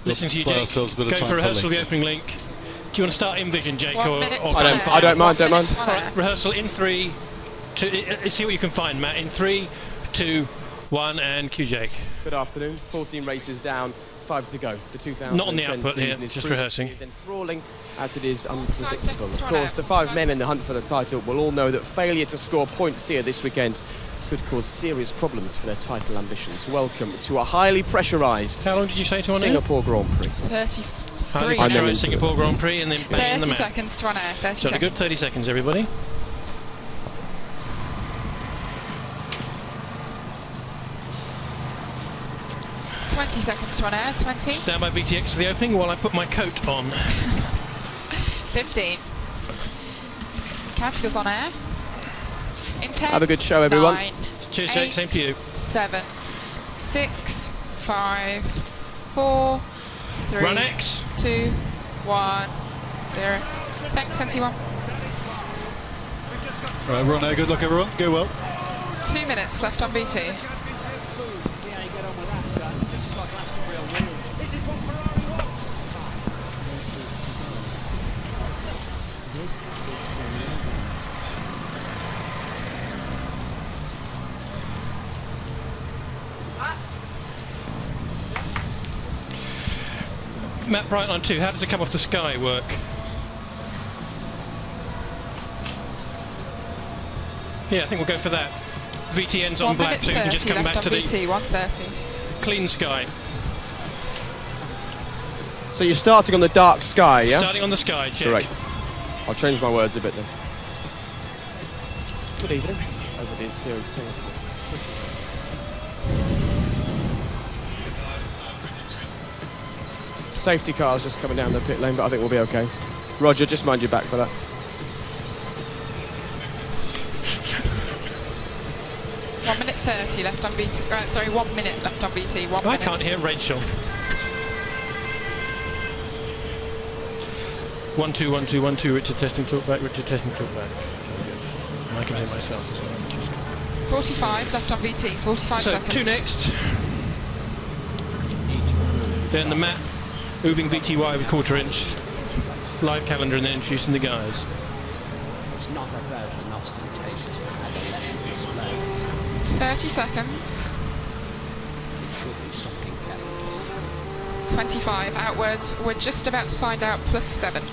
listening to you, Buy Jake. ourselves a bit of Going time for for rehearsal of the later. opening link. Do you want to start in vision, Jake? 1 minute. or I don't mind. All right, rehearsal in 3, 2. See what you can find, Matt. In 3, 2, 1, and cue Jake. Good afternoon. 14 races down, 5 to go. The 2010 Not on the output here, season is just proving rehearsing. as enthralling as it is 45 unpredictable. seconds to Of run course, out. the 5 45 men in the hunt for the title will all know that failure to score points here this weekend could cause serious problems for their title ambitions. Welcome to a highly pressurised How long did you say to on air? Singapore Grand Prix. 33. Highly pressurised into Singapore Grand Prix, and then bang in the 30 map. seconds to run air. 30 So a seconds. good 30 seconds, everybody. Twenty seconds to run air. 20. Stand by VTX for the opening while I put my coat on. 15. Canticles on air. In 10. Have a good show, everyone. 9. Cheers, Jake. 8, Same to you. 7. 6. 5. 4. 3. Run X. 2. 1. 0. Thanks, NC1. Right, we're on there. Good luck, everyone. Go well. 2 minutes left on BT. Matt Brightline 2, how does it come off the sky work? Yeah, I think we'll go for that. VTN's on 1 black, minute so you can 30 just come left back on to the BT. 1:30. clean sky. So you're starting on the dark sky, yeah? Starting on the sky, Jake. Great. I'll change my words a bit then. Good evening, as it is here in Singapore. Safety car's just coming down the pit lane, but I think we'll be okay. Roger, just mind your back for that. One minute 30 left on BT. Right, sorry, 1 minute left on BT. 1 I minute. can't hear Rachel. 1 2 1 2 1 2. Richard testing, talk back. Richard testing, talk back. I can hear myself as well, which is good. 45 left on BT. 45 So seconds. 2 next. Then the Matt moving VTY with 1/4 inch live calendar, and then introducing the guys. It's not a version ostentatious display. 30 seconds. It should be something effortless. 25 outwards. We're just about to find out. +7.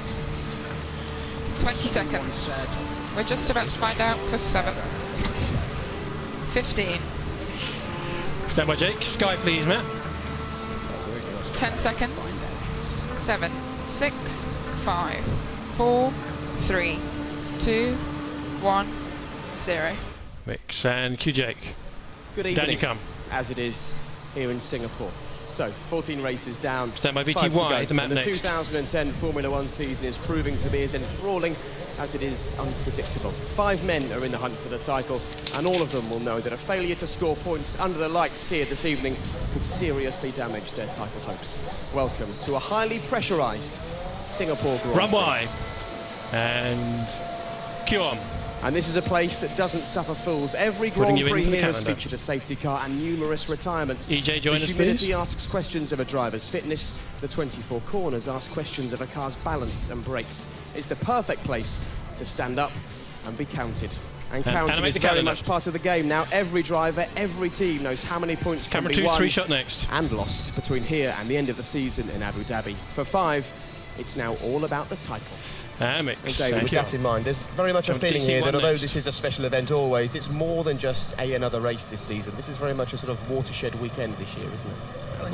20 seconds. We're just about to find out. +7. 15. Stand by, Jake. Sky, please, Matt. 10 seconds. 7, 6, 5, 4, 3, 2, 1, 0. Mix and cue Jake. Good evening. Down you come. As it is here in Singapore. So, 14 races down. Stand by 5 to VTY, go. the map And the next. 2010 Formula One season is proving to be as enthralling as it is unpredictable. 5 men are in the hunt for the title, and all of them will know that a failure to score points under the lights here this evening could seriously damage their title hopes. Welcome to a highly pressurised Singapore Grand Run Prix. Y. And cue on. And this is a place that doesn't suffer fools. Every Putting Grand you Prix into the here has calendar. featured a safety car and numerous retirements. EJ, join the us, humidity please. asks questions of a driver's fitness. The 24 corners ask questions of a car's balance and brakes. It's the perfect place to stand up and be counted. And counting animate is the very calendar. much part of the game. Now every driver, every team knows how many points Camera can be 2, won 3 shot next. and lost between here and the end of the season in Abu Dhabi. For 5, it's now all about the title. And mix. And David, And with cue that on. in mind, there's very much a Come to feeling DC1 here that although next. this is a special event always, it's more than just another race this season. This is very much a sort of watershed weekend this year, isn't it?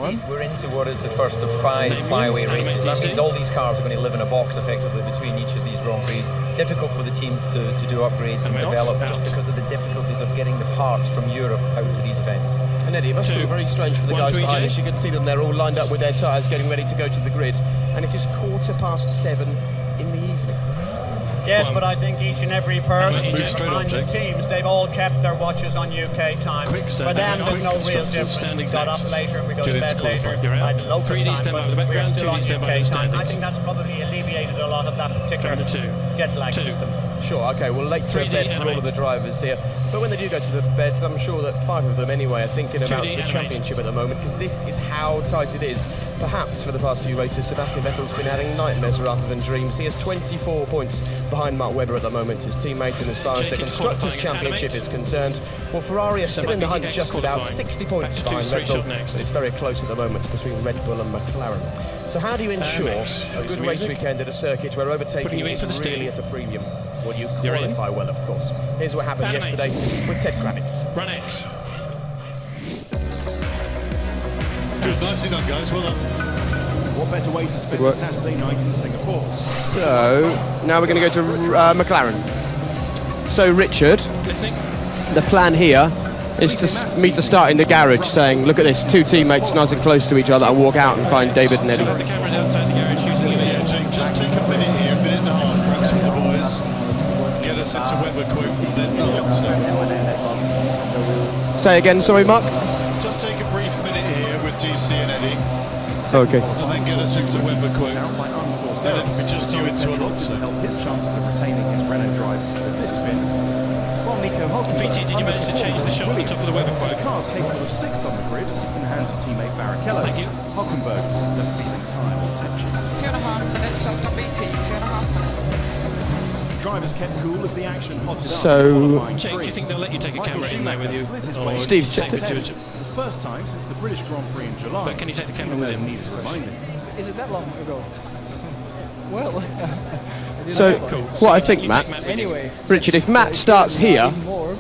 Indeed, we're into what is the first of 5 Name flyaway you, animate races. That DC. means all these cars are going to live in a box effectively between each of these Grand Prix. Difficult for the teams to do upgrades and Animate off, develop out. just because of the difficulties of getting the parts from Europe out to these events. And Eddie, it must 2, feel very strange for the 1 guys to behind EJ. us. You can see them, they're all lined up with their tyres getting ready to go to the grid. And it is 7:15 in the evening. Yes, One. but I think each and every person, Move each straight on, behind the Jake. teams, they've all kept their watches on UK time. Quick stand For them, down, there's quick no real instructions, difference. stand We got exact. up later, we go Get to into bed later qualifying. You're out. by the local 3D time, stand by but the background, we're still 2D on stand by UK the time. I standings. think that's probably alleviated a lot of that particular Camera 2. jet lag 2. system. Sure, okay, well, late to 3D bed for all animate. of the drivers here. But when they do go to the bed, I'm sure that 5 of them anyway are thinking about 2D the animate. championship at the moment, because this is how tight it is. perhaps for the past few races, Sebastian Vettel's been having nightmares rather than dreams. He has 24 points behind Mark Webber at the moment, his teammate, and as far as the Constructors' Championship is concerned, well, Ferrari are still in the hunt, just about 60 points behind Red Bull, but it's very close at the moment between Red Bull and McLaren. So how do you ensure a good race weekend at a circuit where overtaking is really at a premium? Well, you qualify well, of course. Here's what happened yesterday with Ted Kravitz. Run X. Good, nicely done, guys. Well done. What better way to spend a Saturday night in Singapore? So now we're going to go to McLaren. So Richard, Listening. the plan here is to me to start in the garage saying, look at this, two teammates nice and close to each other, and walk out and find David and Eddie. So the camera's outside the garage shooting the Yeah, Jake, just take a minute here, a minute and a half, perhaps, with the boys. Get us into Webber quick, and then Alonso. Say again, sorry, Mark. Just take a brief minute here with GC and Eddie, Okay. and then get us into Webber quick. Down by unforced Then error. it'll be just you into Alonso. Help his chances of retaining his Renault drive with this spin. While Nico Hulkenberg... VT, did you manage to change the shot on the top of the Webber quote? The car's capable of 6th on the grid in the hands of teammate Barrichello. Thank you. Hulkenberg, the feeling time on tension. 2.5 minutes left on BT, 2.5 minutes. Drivers kept cool as the action hotted up. So- in qualifying Jake, do you three. think they'll let you take a Michael camera in there with you? Schumacher slid his Or way Steve's into checked the it. top 10 for the first time since the British Grand Prix in July. But can you take the camera Even with though him? needs reminding. Is it that long ago? Well, So what I think, You Matt, take Matt with you. anyway. Richard, if Matt starts here, More,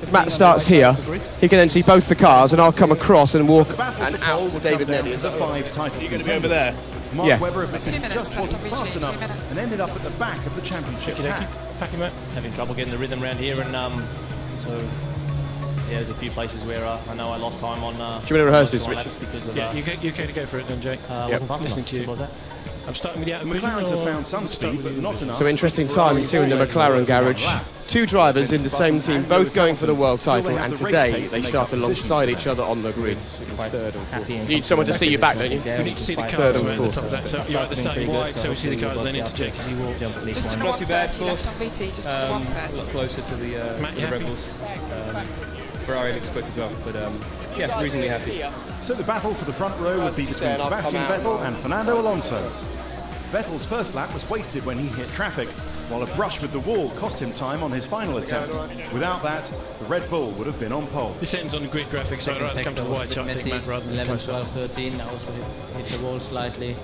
if Matt starts here, he can then see both the cars, and I'll come across and walk. The battle And for out pole to will David come down Neddy. to the 5 title You're going to be over there? Mark Yeah. Webber admitted 2 he minutes just left wasn't on BT, fast 2 enough minutes. and ended up at the back of the championship pack. Happy, Matt? Having trouble getting the rhythm around here, and so yeah, there's a few places where I know I lost time on. Do you want to rehearse this, on Richard? laps because of, Yeah, you okay to go for it then, Jake? wasn't fast Listening enough. to you. Simple as that. I'm starting with the outer McLarens have found some speed, but not enough. So interesting times here in the McLaren garage. Two drivers in the same team, both going for the world title, and today they start alongside each other on the grid. Third and fourth. You need someone to see you back, don't you? We need to see the Third cars and around the fourth. top of that. So you're either starting wide, so we see the cars then into Jake as he walks. Just under 130 left on BT, just under 130. Closer to the Matt, you happy? Ferrari looks quick as well, but yeah, reasonably happy. So the battle for the front row will be between Sebastian Vettel and Fernando Alonso. Vettel's first lap was wasted when he hit traffic, while a brush with the wall cost him time on his final attempt. Without that, the Red Bull would have been on pole. This ends on the grid graphics, so I'd rather come to the wide chart, take Matt rather than 11, close 12, up. 13. I also hit the wall slightly.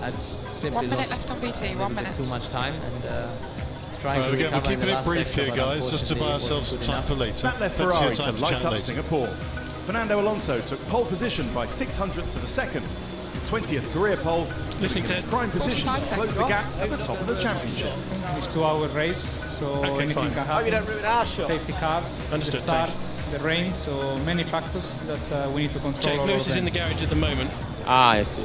I'd simply 1 minute lost left on BT, 1 minute. too much time and trying Right, to again, we're recover in keeping the it last brief section, here, but guys, just to buy unfortunately ourselves some it wasn't time for later. That left Plenty of Ferrari time to for light chat up later. Singapore. Fernando Alonso took pole position by 600ths of a second. His 20th career pole, Listening putting him to- in prime position to 45 close the seconds. gap at the top of the championship. It's 2-hour race, so Okay, anything fine. can happen. don't ruin our shot. Safety cars, Understood, the start, thanks. the rain, so many factors that we need to control. Jake all Lewis of is in them. the garage at the moment. Ah, I see.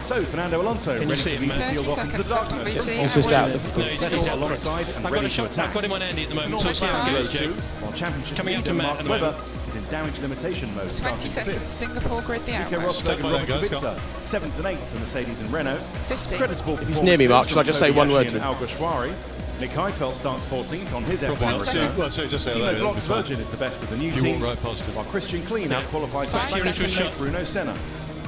So Fernando Alonso Can you ready see to it, lead Matt? the 30 field off into the seconds left on darkness. BT. He's just out. No, he's Vettel out. alongside and I've got ready a to shot. attack. I've got him on Andy at the moment. It's So we'll see how it almost goes, Jake. While championship Coming up leader to Matt Mark at the Webber moment. is in damage limitation mode. 20 seconds, Singapore grid the Nico outrest. Rosberg and Step Robert by there, guys, Kubica, 7th and 8th for Mercedes and Renault. 50. Creditable If he's near me, Mark, shall I just say one word to to him? Alguersuari. Nick Heidfeld starts 14th on his F1 Well, return. well, so just say hello, Timo that'll be Glock's fine. Virgin is the best of the new If you walk teams, right past him. while Christian Klein outqualifies Five his seconds teammate left. Bruno Senna.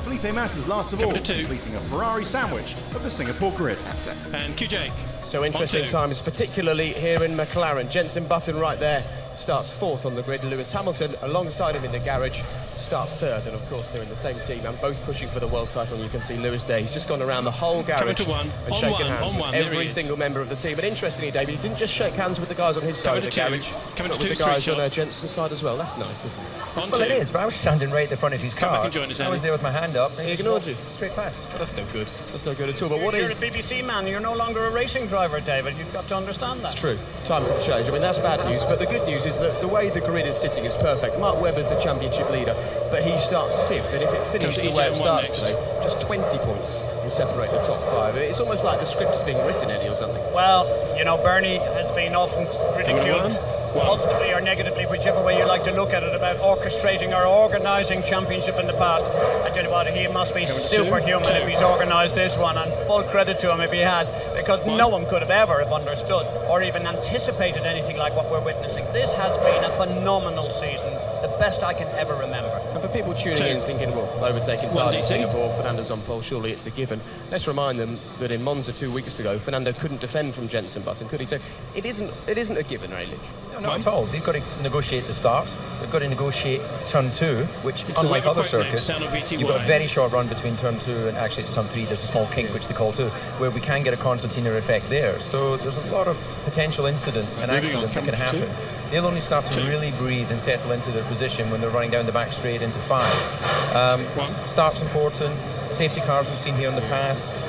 Felipe Massa's last of all, Coming to two. completing a Ferrari sandwich of the Singapore grid. That's it. And Q Jake. So interesting 1-2. times, particularly here in McLaren. Jenson Button right there starts fourth on the grid. Lewis Hamilton alongside him in the garage starts third, and of course they're in the same team and both pushing for the world title. And you can see Lewis there. He's just gone around the whole garage to one. and On shaken one, hands on with one. There he every is. single member of the team. But interestingly, David, he didn't just shake hands with the guys on his side Coming of the to two. garage, Coming but to with two, the guys straight on shot. Jenson's side as well. That's nice, isn't it? On Well, it two. is, but I was standing right at the front of his Come car. back and join us, I was Andy. there with my hand up. He ignored you. Straight past. Well, that's no good. That's no good at all. But what You're is... a BBC man. You're no longer a racing driver, David. You've got to understand that. It's true. Times have changed. I mean, that's bad news. But the good news is that the way the grid is sitting is perfect. Mark Webber's the championship leader, but he starts fifth. And if it finished the Comes way to it EJ1 starts next. today, just 20 points will separate the top five. It's almost like the script is being written, Eddie, or something. Well, you know, Bernie has been often ridiculed positively or negatively, whichever way you like to look at it, about orchestrating or organising championship in the past. I tell you what, he must be superhuman if he's organised this one, and full credit to him if he has, because no one could have ever have understood or even anticipated anything like what we're witnessing. This has been a phenomenal season, the best I can ever remember. And for people tuning in thinking, well, overtaking Saudi, Singapore, Fernando's on pole, surely it's a given. Let's remind them that in Monza 2 weeks ago, Fernando couldn't defend from Jenson Button, could he? So it isn't a given, really. No, not at all. They've got to negotiate the start. They've got to negotiate turn 2, which, unlike other circuits, you've got a very short run between turn 2 and actually it's turn 3. There's a small kink, which they call 2, where we can get a concertina effect there. So there's a lot of potential incident and accident that can happen. They'll only start to really breathe and settle into their position when they're running down the back straight into 5. Start's important. Safety cars we've seen here in the past.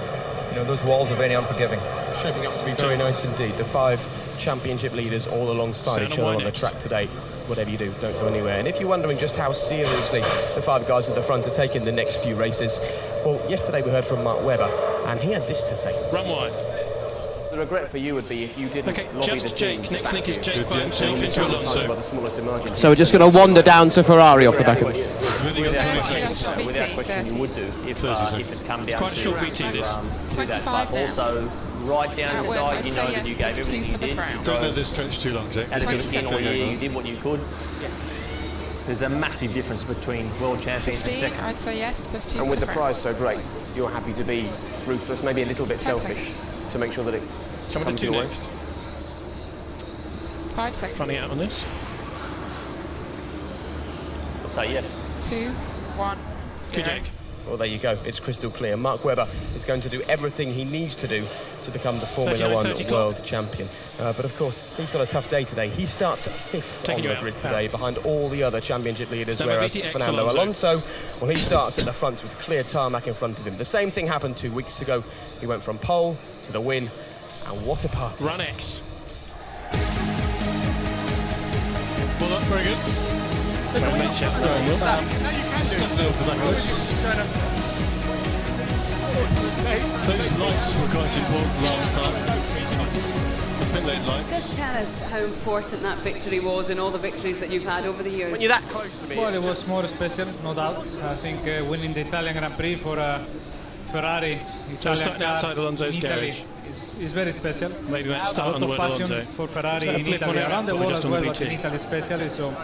You know, those walls are very unforgiving. Shaping up to be very nice indeed. The 5 championship leaders all alongside each other on the track today. Whatever you do, don't go anywhere. And if you're wondering just how seriously the 5 guys at the front are taking the next few races, well, yesterday we heard from Mark Webber, and he had this to say. Run wide. The regret for you would be if you didn't lobby just the team. Jake. Next link is Jake by himself into Alonso. So we're just going to wander down to Ferrari off the back of it. Without question, you would do if it come down quite a short BT this. 25 now. Also, right down the side, you know that you gave everything you did. Don't let this stretch too long, Jake. At the beginning of the year, you did what you could. There's a massive difference between world champion and 15, second. I'd say yes, plus 2 And for with the the front. prize so great, you're happy to be ruthless, maybe a little bit 10 selfish, seconds. to make sure that it Coming comes to 2 your way. next. 5 seconds. Running out on this. I'll say yes. 2, 1, 0. Good, Jake. Well, there you go. It's crystal clear. Mark Webber is going to do everything he needs to do to become the Formula 1 world champion. But of course, he's got a tough day today. He starts 5th on the grid today, behind all the other championship leaders, whereas Fernando Alonso, well, he starts at the front with clear tarmac in front of him. The same thing happened 2 weeks ago. He went from pole to the win, and what a party. Run X. Well, that's very good. Stepping over the back of this. Those lights were quite important last time. The pit lane lights. Just tell us how important that victory was in all the victories that you've had over the years. When you're that close to me. Well, it was more special, no doubt. I think winning the Italian Grand Prix for Ferrari, So starting outside Alonso's in Italy garage. is very special. Maybe let's A start lot on the of word passion Alonso. for Ferrari So in flip Italy, one out, around the or world just as on the well, but in BT? Italy especially. So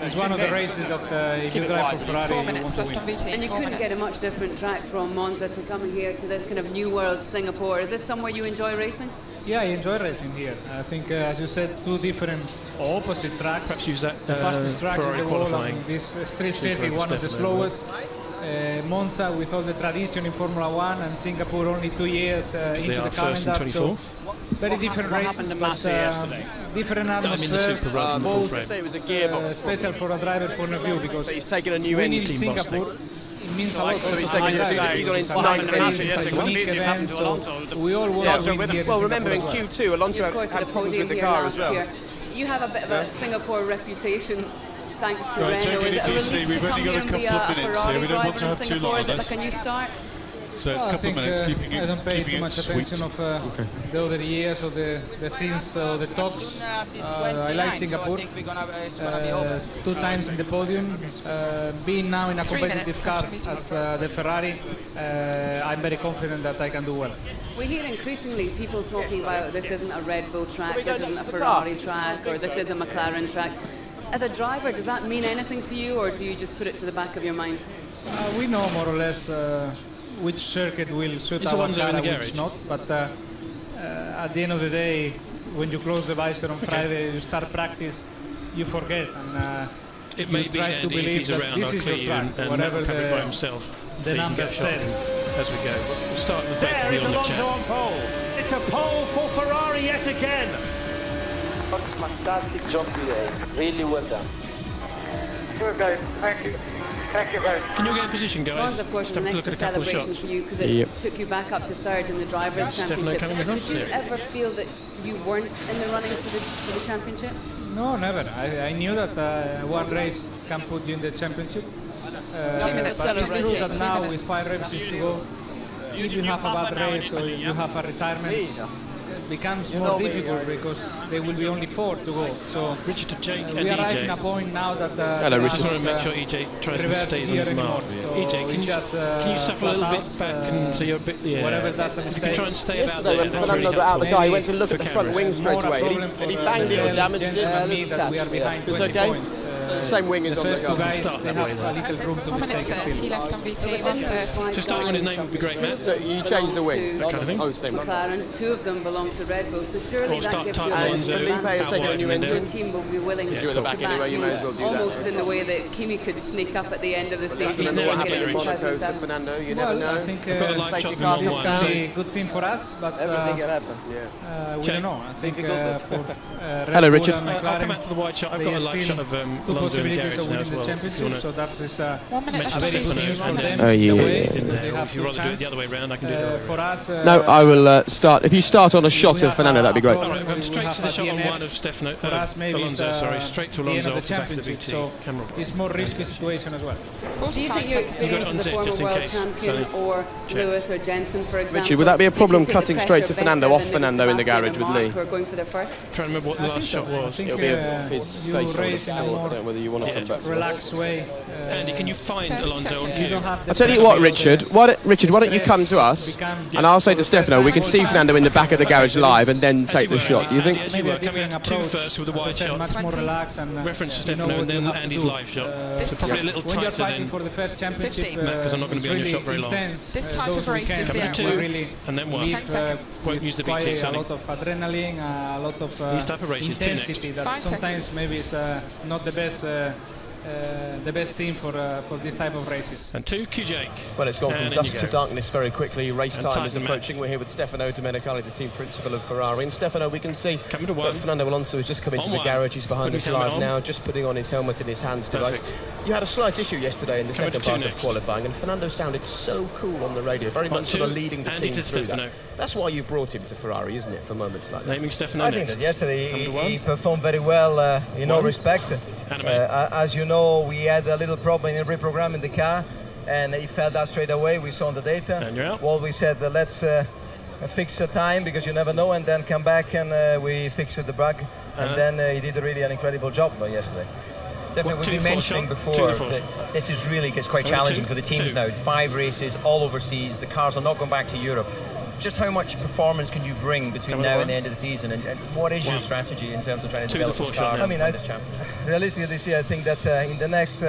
it's one of the races that if you drive for Ferrari, 4 you minutes want to left win. on VT. And you 4 couldn't get a minutes. much different track from Monza to coming here to this kind of new world Singapore. Is this somewhere you enjoy racing? Yeah, I enjoy racing here. I think, as you said, 2 different or opposite tracks. Perhaps use that The fastest track in Ferrari the world, qualifying. and this street She's circuit, very one of the stiff, slowest. Monza with all the tradition in Formula 1, and Singapore only 2 years into are the first and calendar. So 24th. very different What races, happened to but Massa yesterday? different I mean the atmospheres. Super Rug and the full Both frame. Say it was a gearbox. special for a driver point of view, because So he's taken a new winning engine. Singapore, it means a lot. So he's also taking for a- drivers. he's on his It's a ninth big engine. race, it's a Yes, unique it happened event, to so Alonso. we all want Yeah, to win here in well, remember in Singapore as well. Q2, Alonso You, of course, had had a problems podium with the here car last as well. year. You have a bit of a Singapore reputation, thanks to Right, Renault. Jake, Is it a if you relief see, to we've come only got here a and be couple of a minutes Ferrari here. We don't want to driver in have too Singapore? long Is on it this. like a new start? So it's a I couple of think minutes, keeping I don't pay keeping too it much sweet. attention of the other years or the things, the tops. I like Singapore. 2 times in the podium. Being now in a 3 competitive minutes car after meeting. as the Ferrari, I'm very confident that I can do well. We hear increasingly people talking about this isn't a Red Bull track, we go this isn't a next to the car? Ferrari track, or this is a McLaren track. As a driver, does that mean anything to you, or do you just put it to the back of your mind? We know more or less which circuit will suit Is the our ones car in the and garage? which not. But at the end of the day, when you close the visor on Friday, you start practice, you forget, and It you may be try to Andy, if believe he's that around, this I'll is your clear you track, and whatever cover it by the himself. the so you can numbers get shot said. as we go. We'll start with both There of is you on the Alonso chat. on pole. It's a pole for Ferrari yet again. Fantastic job today. Really well done. Good guys, thank you. Thank you very much. Can you get in position, guys? Was, of course, Just an have a look extra at a couple of celebration shots. for you because it took you back up to 3rd in the Drivers' Stefano Championship. coming with us Did you there. ever feel that you weren't in the running for the championship? No, never. I knew that one race can put you in the championship. 2 minutes but left it's on true VT, that 2 now minutes. with 5 races to go, if you have a bad race or you have a retirement, becomes more difficult because there will be only 4 to go. So Richard to Jake and we arrive EJ. in a point now that Hello, Richard. I just want to make sure EJ tries to stay on his mark. So EJ, can you stuff a little bit back and so you're a bit whatever does a If you mistake. can try and stay about Yesterday, this. when Fernando got out of the car, he went to look at the front wing straight away, and he banged it or damaged it. That we are behind 20 okay. points. The same wing is the on the first 2 car. guys, Start they that have way, a little room to 1 minute mistake 30 still. left on VT, 1:30. So starting on his name would be great, Matt. So you changed the wing. That kind of thing. Oh, same one. McLaren, 2 of them belong to Red Bull, so surely Or that start gives you tight a ones, bit of Felipe has advantage. taken a new Your engine. team will be willing You're at the back to anyway, you may as well do that. almost in the way that Kimi could sneak up at the end of the season. He's Remember now what in the happened in garage. Monaco to Fernando? You never know. I think I've got a live shot safety of car him on it's one. a good thing for us, but Everything can happen. we Check. don't know. I think for Red Hello, Bull Richard. and I'll come McLaren, back to the wide shot. I've they got a are live still shot of 2 Alonso in the possibilities garage of now winning as the well. championship, so that is 1 minute mention left on Stefano VT, news for 1:30. them. Oh, yeah, the yeah, way He's in they there. have If you'd no rather do it chance. the other way round, I can do it the other way For round. us, No, I will start. If you start on a shot of Fernando, that'd be great. All right, I'm straight to the shot on DNF. one of Stefano. For us, maybe it's Alonso, sorry, straight to the end Alonso of off the the back of the championship, VT so camera. it's more risky situation as well. Do you 45 think your seconds. You've got experience it on as a zip, former just in world case. champion Sorry. or Check. Lewis or Jensen, for example, Richard, would that be a you problem can take the cutting pressure straight to better Fernando, off than Fernando in the Sebastian garage and with Mark, Lee? who are going for their first? Trying to remember what the last shot I was. think It'll be of his you face on race in a the more floor, whether you want to come back. relaxed way. Andy, can you find 30 Alonso on seconds. cue? You don't have the I'll tell you pressure what, of Richard. the Richard, why don't you come to us, become- and I'll say to Stefano, we can see Fernando in the back of the garage live, and then As take you the were, shot. You think? As you maybe were a coming different out two approach. first with the As I wide said, shot. much more 20. relaxed and Reference to you know Stefano what and then you have to Andy's do. live shot. This So probably a time. little When you're tighter fighting than for the first championship, 50. Matt, 'cause I'm not gonna it's be on your really shot very long. intense, This type those of race weekends is the where outcome. you 2, really and then 1. live, 10 seconds. Won't use the quite VT, a Sonny. lot of adrenaline, a lot of These type of races, two next. intensity that 5 sometimes seconds. maybe is not the best thing for this type of races. And 2, Q-Jake. Well, it's gone from And in dusk you to go. darkness very quickly. Race And time tighten, is Matt. approaching. We're here with Stefano Domenicali, the team principal of Ferrari. And Stefano, we can see Coming to that 1. Fernando Alonso has just come into On the 1. garage. He's behind Putting us his helmet live on. now, just putting on his helmet in his hands device. Perfect. You had a slight issue yesterday in the Coming to second 2 part of next. qualifying, and Fernando sounded so cool on the radio, very On much sort of 2, leading the Andy team to through Stefano. that. That's why you brought him to Ferrari, isn't it, for moments like that? Naming Stefano I next. think that yesterday Come to he 1. performed very well in all 1. respect. Anime. As you know, we had a little problem in reprogramming the car, and he fell down straight away. We saw on the data. And you're out. Well, we said let's fix the time because you never know, and then come back and we fixed the bug, and then he did really an incredible job yesterday. Definitely, we've 2 been full mentioning shot, before 2 full that shot. this is really gets quite Two, challenging for the teams 2. now. 5 races, all overseas. The cars are not going back to Europe. Just how much performance can you bring between Coming now to and the 1. end of the season? And what is your 1. strategy in terms of trying to 2 develop the this full shot car? now. I mean, and this champ? realistically this year, I think that in the next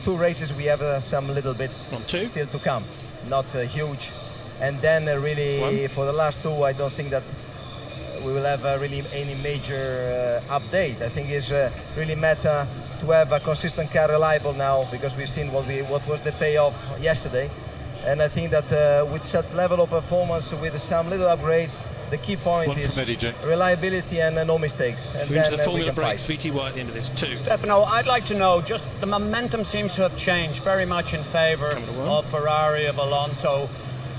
2 races we have some little bits 2. still to come, not huge. And then really 1. for the last 2, I don't think that we will have really any major update. I think it's really matter to have a consistent car reliable now, because we've seen what was the payoff yesterday. And I think that with such level of performance, with some little upgrades, the key point 1 is from Eddie J. reliability and no mistakes. And We're into then the we Formula can brakes. fight. VT at the end of this. 2. Stefano, I'd like to know, just the momentum seems to have changed very much in favour Coming to 1. of Ferrari, of Alonso.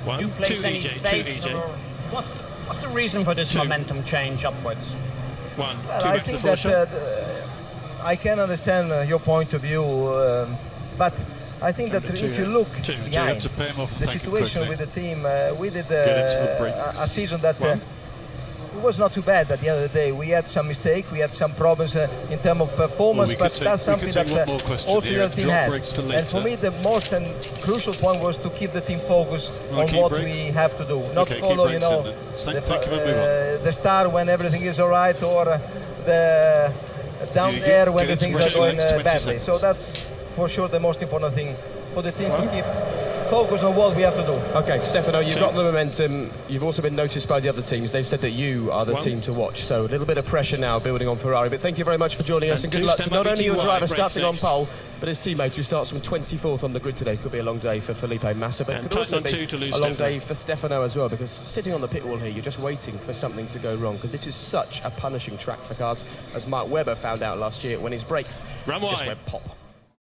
1. Do you 2 place any EJ. 2 faith, EJ. or what's the reason for this 2. momentum change upwards? 1. 2 Well, I back to the think full that shot. I can understand your point of view, but I think that Number 2, if you look 2. You have behind to pay him off and the thank him situation quickly. with the team, we did Get into the brakes. a season that 1. it was not too bad at the end of the day. We had some mistake, we had some problems in terms of performance, Well, we but could that's take- we something could that take one more question also here. the team Drop had. brakes for And for later. me, the most and crucial point was to keep the team focused Wanna on keep what brakes? we have to do, not Okay, keep follow, brakes in then. Thank you, everyone. the start when everything is all right, or the down You there when get the into things are brakes in the going next 20 badly. seconds. So that's for sure the most important thing for the team to keep focus on what we have to do. Okay, Stefano, you've got the momentum. You've also been noticed by the other teams. They said that you are the 1. team to watch. So a little bit of pressure now building on Ferrari. But thank you very much for joining us, And and good 2 luck to Stefano not only your VT driver race starting on next. pole, but his teammate who starts from 24th on the grid today. Could be a long day for Felipe Massa, but it And could also tighten on be 2 to lose a long Stefano. day for Stefano as well, because sitting on the pit wall here, you're just waiting for something to go wrong, because this is such a punishing track for cars, as Mark Webber found out last year when his brakes Run just wide. went pop.